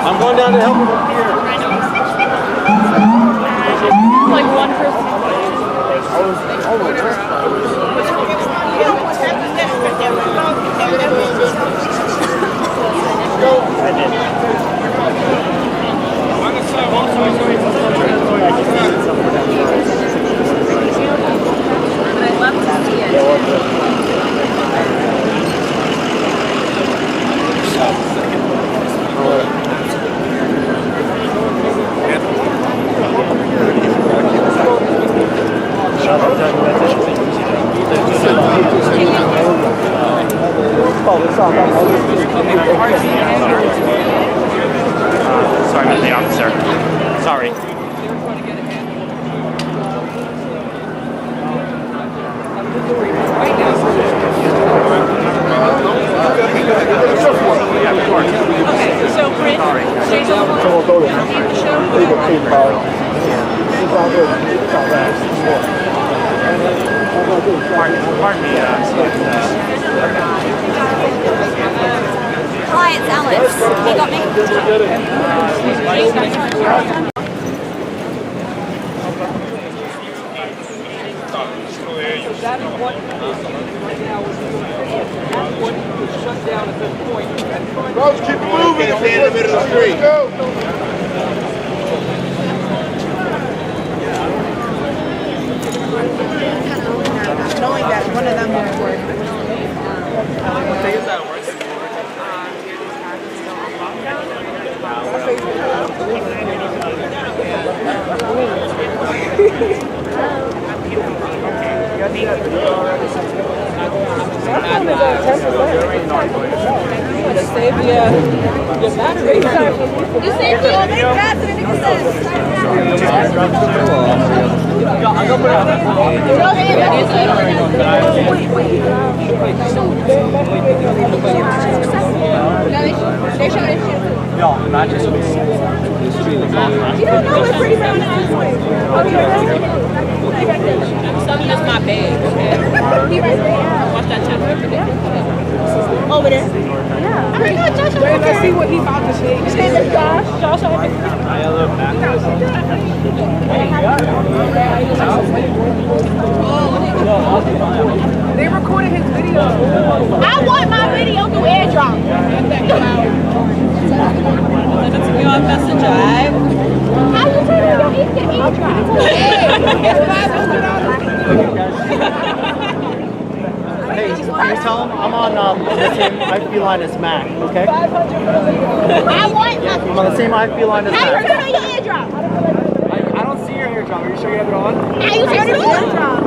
I'm going down to help him up here. Like one person. I'd love to see it. Sorry about the officer. Sorry. Okay, so Brent, Pardon me, Hi, it's Alex. You got me? Bros, keep moving if they're in the middle of the street. Go. Knowing that one of them will work. save your battery. You saved me all these gas and it says. No, not just me. You don't know it's pretty brown eyes. Something is my bag, okay? Watch that chapter. Over there? Yeah. I heard Josh. Wait, let's see what he's about to say. His name is Josh. Josh, they recorded his video. I want my video through airdrop. Send it to me on Messenger, alright? How you turn your airdrop? Hey, can you tell him I'm on the same IP line as Mac, okay? I want my I'm on the same IP line as How you Mac. turn on your airdrop? I don't see your airdrop. Are you sure you have it on? How you turn your airdrop?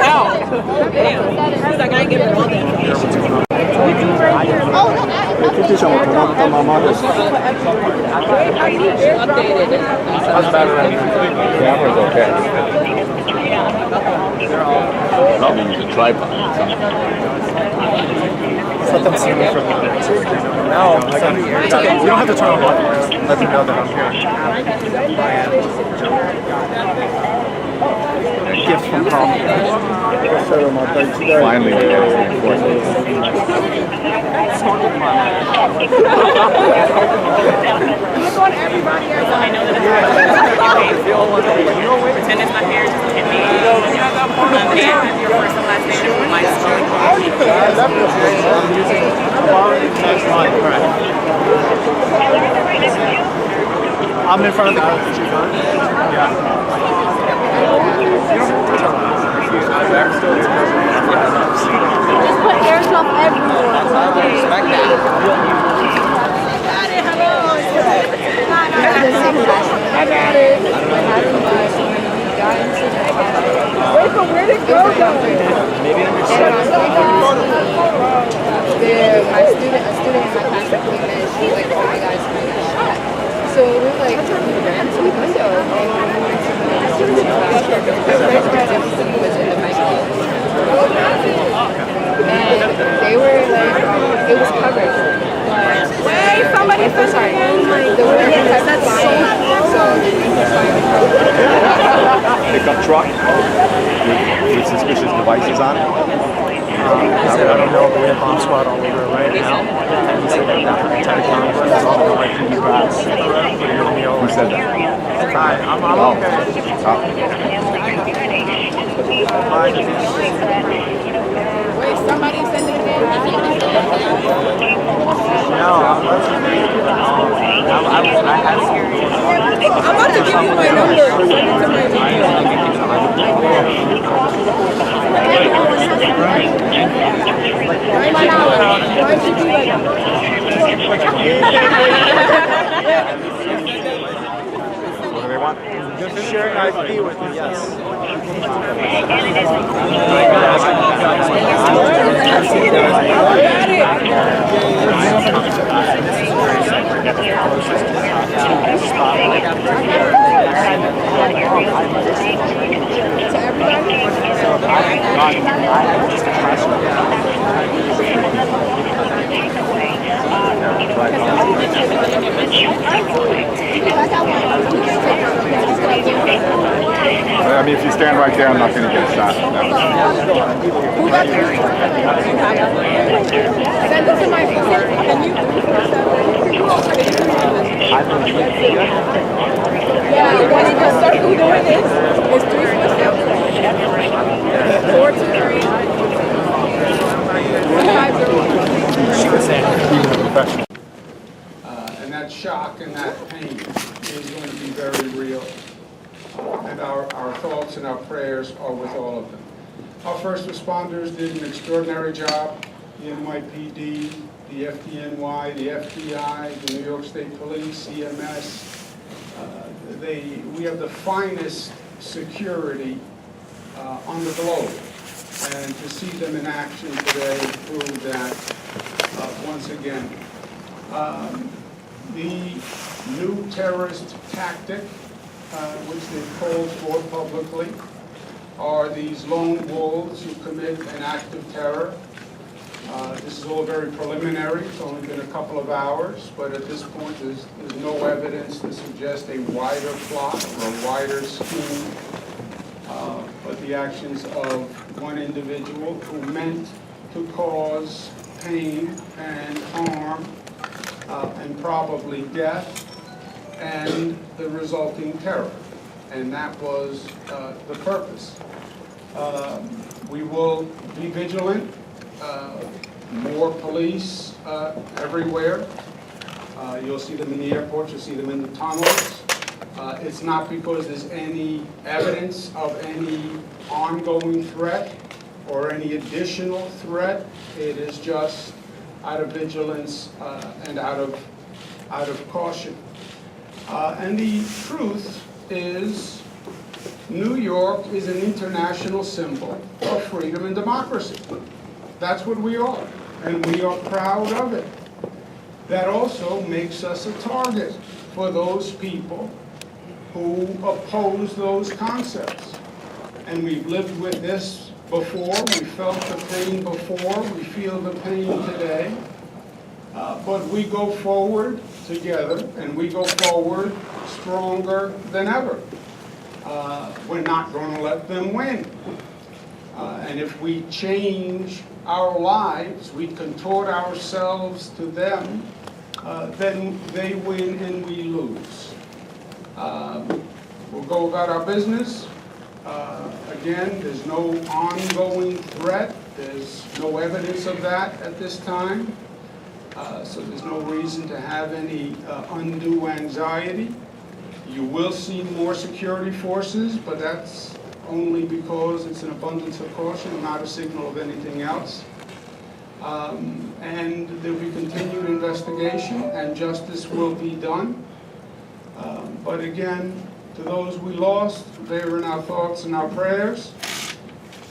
Ow! Damn. Because I gotta get all the information. Oh, no, Updated. How's the battery? The camera's okay. Not when you use a tripod. Let them see me from the No, it's okay. You don't have to turn on volume. Just let them know that I'm here. Gift from home. Finally, we're getting reinforcements. Look on everybody else. I know that it's pretend it's not here, just look at me. Your first and last name is my story. I'm in front of the country. Yeah. Just put airdrop everywhere. Respect that. Wait, but where did girl go? Maybe My student, a student in my class that came in, she like, oh my God, somebody got shot. So we were like, we ran to the window and we went to the first part of the city was in the microwave. And they were like, it was covered. Wait, somebody I'm sorry. The window had that flying, so the window flying. Pickup truck with suspicious devices on it. He said, I don't know, but we have bomb squad all over it right now. He said that anti-com is all the way from the U.S. Who said that? Hi, I'm Wait, somebody send it in. No, I'm about to give you my number. Send it to my Why should you like What do they want? just sharing IP with me, yes. I mean, if you stand right there, I'm not going to get a shot. No. send it to my phone? Can you? Yeah, when you just circle doing this, it's 3 footsteps. 4 2 3. She was saying, even a professional. And that shock and that pain is going to be very real. And our thoughts and our prayers are with all of them. Our first responders did an extraordinary job. The NYPD, the FDNY, the FBI, the New York State Police, EMS. We have the finest security on the globe. And to see them in action today proved that once again. The new terrorist tactic, which they've called for publicly, are these lone wolves who commit an act of terror. This is all very preliminary. It's only been a couple of hours, but at this point there's no evidence to suggest a wider plot or a wider scheme, but the actions of one individual who meant to cause pain and harm and probably death and the resulting terror. And that was the purpose. We will be vigilant. More police everywhere. You'll see them in the airports, you'll see them in the tunnels. It's not because there's any evidence of any ongoing threat or any additional threat. It is just out of vigilance and out of caution. And the truth is, New York is an international symbol of freedom and democracy. That's what we are, and we are proud of it. That also makes us a target for those people who oppose those concepts. And we've lived with this before, we felt the pain before, we feel the pain today. But we go forward together, and we go forward stronger than ever. We're not going to let them win. And if we change our lives, we contort ourselves to them, then they win and we lose. We'll go about our business. Again, there's no ongoing threat. There's no evidence of that at this time. So there's no reason to have any undue anxiety. You will see more security forces, but that's only because it's an abundance of caution, not a signal of anything else. And there will be continued investigation, and justice will be done. But again, to those we lost, they are in our thoughts and our prayers.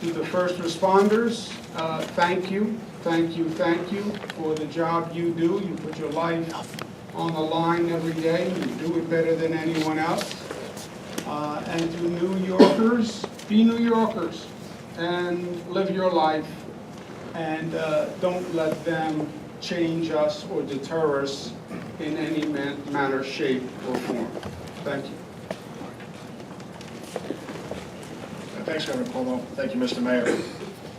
To the first responders, thank you, thank you, thank you for the job you do. You put your life on the line every day. You do it better than anyone else. And to New Yorkers, be New Yorkers and live your life, and don't let them change us or deter us in any manner, shape, or form. Thank you. Thanks, Governor Cuomo. Thank you, Mr. Mayor.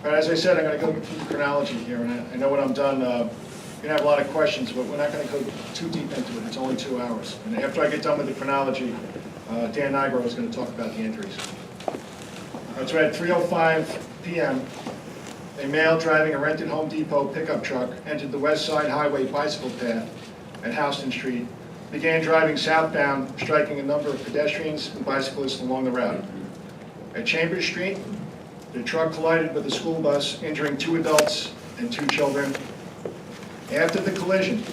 As I said, I'm going to go through the chronology here, and I know when I'm done, you're going to have a lot of questions, but we're not going to go too deep into it. It's only 2 hours. And after I get done with the chronology, Dan Nigro is going to talk about the injuries. So at 3:05 p.m., a male driving a rented Home Depot pickup truck entered the West Side Highway bicycle path at Houston Street, began driving southbound, striking a number of pedestrians and bicyclists along the route. At Chambers Street, the truck collided with a school bus, injuring 2 adults and 2 children. After the collision,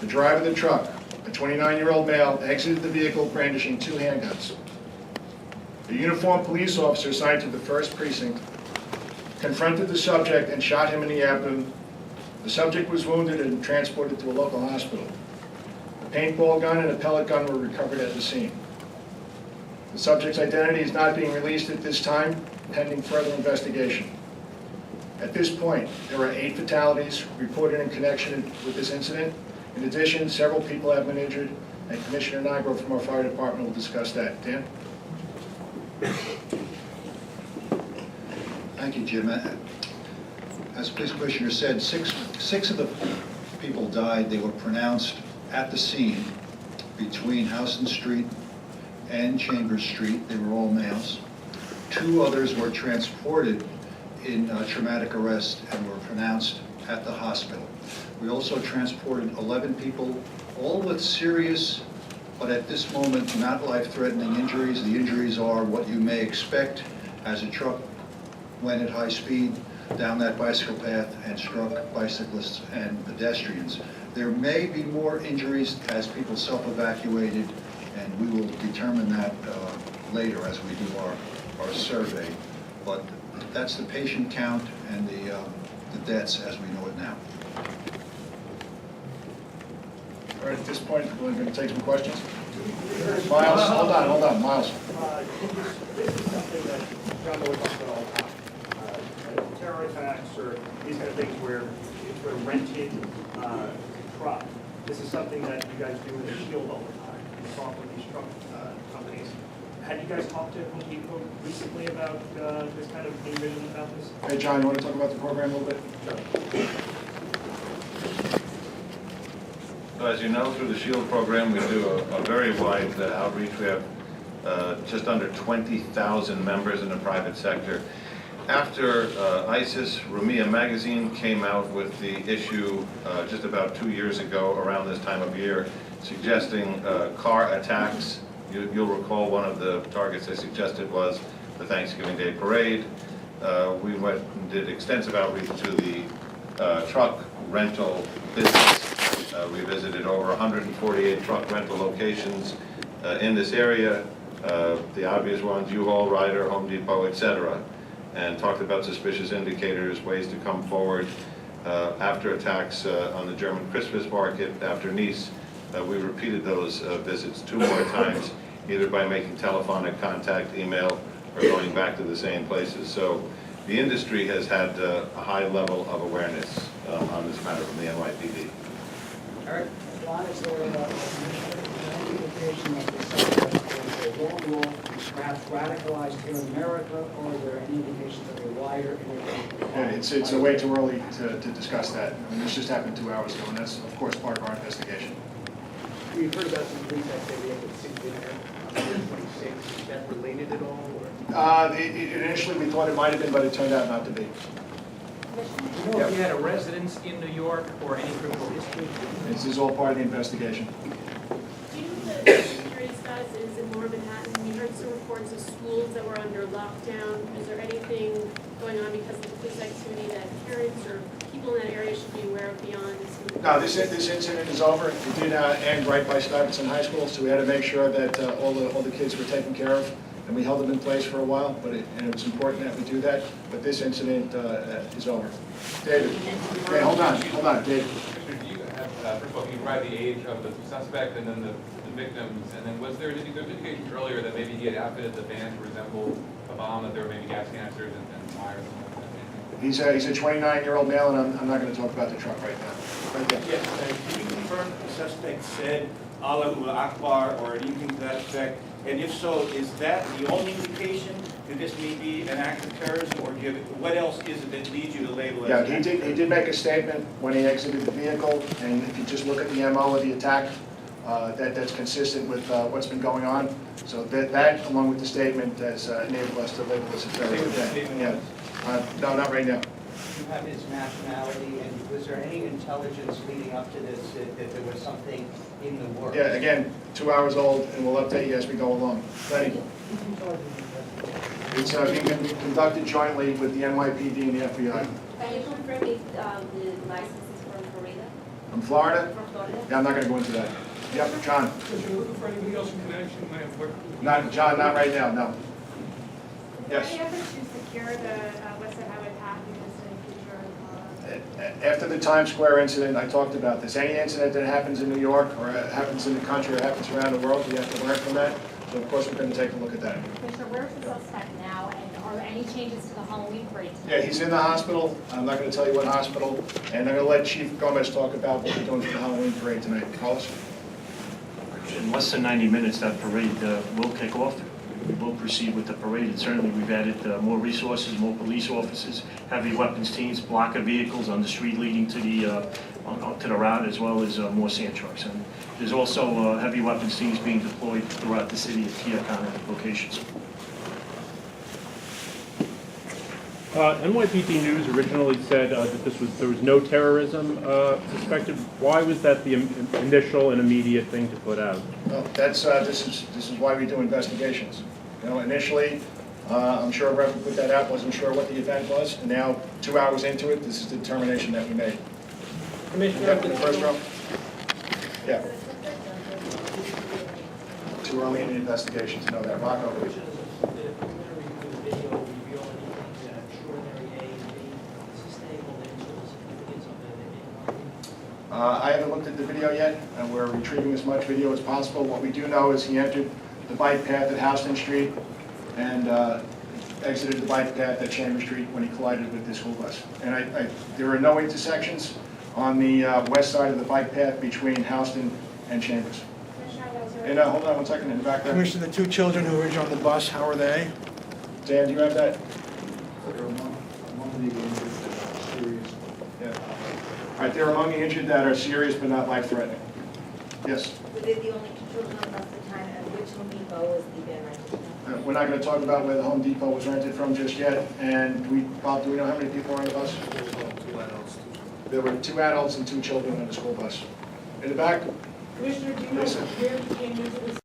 the driver of the truck, a 29-year-old male, exited the vehicle brandishing 2 handguns. The uniformed police officer assigned to the 1st Precinct confronted the subject and shot him in the abdomen. The subject was wounded and transported to a local hospital. A paintball gun and a pellet gun were recovered at the scene. The subject's identity is not being released at this time, pending further investigation. At this point, there are 8 fatalities reported in connection with this incident. In addition, several people have been injured, and Commissioner Nigro from our fire department will discuss that. Dan? Thank you, Jim. As Police Commissioner said, six of the people died. They were pronounced at the scene between Houston Street and Chambers Street. They were all males. 2 others were transported in traumatic arrest and were pronounced at the hospital. We also transported 11 people, all with serious, but at this moment, not life-threatening injuries. The injuries are what you may expect as a truck went at high speed down that bicycle path and struck bicyclists and pedestrians. There may be more injuries as people self-evacuated, and we will determine that later as we do our survey. But that's the patient count and the deaths as we know it now. All right, at this point, we're going to take some questions. Miles, hold on, Miles. This is something that John Boy talks about all the time. Terror attacks or these kind of things where it's a rented truck. This is something that you guys do with the Shield all the time. You talk with these truck companies. Had you guys talked to Home Depot recently about this kind of envision about this? Hey, John, you want to talk about the program a little bit? Sure. So as you know, through the SHIELD program, we do a very wide outreach. We have just under 20,000 members in the private sector. After ISIS, Rumia magazine came out with the issue just about 2 years ago, around this time of year, suggesting car attacks. You'll recall one of the targets they suggested was the Thanksgiving Day parade. We went and did extensive outreach to the truck rental business. We visited over 148 truck rental locations in this area, the obvious ones, U-Haul, Ryder, Home Depot, etc., and talked about suspicious indicators, ways to come forward. After attacks on the German Christmas market, after Nice, we repeated those visits 2 more times, either by making telephonic contact, email, or going back to the same places. So the industry has had a high level of awareness on this matter from the NYPD. Eric? John, is there any indication that this is a lone wolf, perhaps radicalized here in America, or are there any indications of a wider Yeah, it's way too early to discuss that. I mean, this just happened 2 hours ago, and that's, of course, part of our investigation. We've heard about some police activity at the 6th on 26. Is that related at all? Or? Initially, we thought it might have been, but it turned out not to be. Do you know if you had a residence in New York or any criminal history? This is all part of the investigation. Do you know the security status is in Lower Manhattan? We heard some reports of schools that were under lockdown. Is there anything going on because of the police activity that parents or people people in that area should be aware of beyond this? No, this incident is over. It did end right by Stuyvesant High School, so we had to make sure that all the kids were taken care of, and we held them in place for a while, and it was important that we do that, but this incident is over. David, hey, hold on, David. Do you have, first of all, can you provide the age of the suspect and then the victims, and then was there indications earlier that maybe he had outfitted the van to resemble a bomb, that there were maybe gas canisters and fire or something like that? He's a 29-year-old male, and I'm not going to talk about the truck right now. Right there. Yes, can you confirm that the suspect said Allahu Akbar or anything to that effect? And if so, is that the only indication that this may be an act of terrorism, or what else is it that leads you to label it Yeah, as an act? he did make a statement when he exited the vehicle, and if you just look at the MO of the attack, that's consistent with what's been going on. So that along with the statement, has enabled us to label this a terrorist. Yeah. No, not right now. You have his nationality, and was there any intelligence leading up to this that there was something in the works? Yeah, again, 2 hours old, and we'll update you as we go along. Lenny? It's being conducted jointly with the NYPD and the FBI. Can you confirm if the license is from Florida? From Florida? From Florida? Yeah, I'm not going to go into that. Yep, John? Because you're looking for anybody else in connection with Not, John, not right now, no. Yes. Any effort to secure the Western Highway path because in future? After the Times Square incident, I talked about this. Any incident that happens in New York or happens in the country or happens around the world, we have to learn from that. So of course, we're going to take a look at that. Commissioner, where's the suspect now, and are there any changes to the Halloween parade tonight? Yeah, he's in the hospital. I'm not going to tell you what hospital. And I'm going to let Chief Gomez talk about what we're doing for the Halloween parade tonight. Carlos? In less than 90 minutes, that parade will kick off. We will proceed with the parade, and certainly we've added more resources, more police officers, heavy weapons teams, blocker vehicles on the street leading to the route, as well as more sand trucks. And there's also heavy weapons teams being deployed throughout the city at key iconic locations. NYPD News originally said that there was no terrorism suspected. Why was that the initial and immediate thing to put out? Well, this is why we do investigations. You know, initially, I'm sure whoever put that out wasn't sure what the event was, and now 2 hours into it, this is the determination that we made. Commissioner, the first row. Yeah. Too early in the investigation to know that. Rocco. I haven't looked at the video yet, and we're retrieving as much video as possible. What we do know is he entered the bike path at Houston Street and exited the bike path at Chambers Street when he collided with the school bus. And there are no intersections on the west side of the bike path between Houston and Chambers. And hold on one second, in the back there. Commissioner, the two children who were on the bus, how are they? Dan, do you have that? Yeah. All right, they're among the injured that are serious but not life-threatening. Yes? Were they the only two children on the bus at the time, and which Home Depot was the van rented? We're not going to talk about where the Home Depot was rented from just yet. And Bob, do we know how many people were on the bus? 2 adults. There were 2 adults and 2 children on the school bus. In the back? Commissioner, do you know where he came into this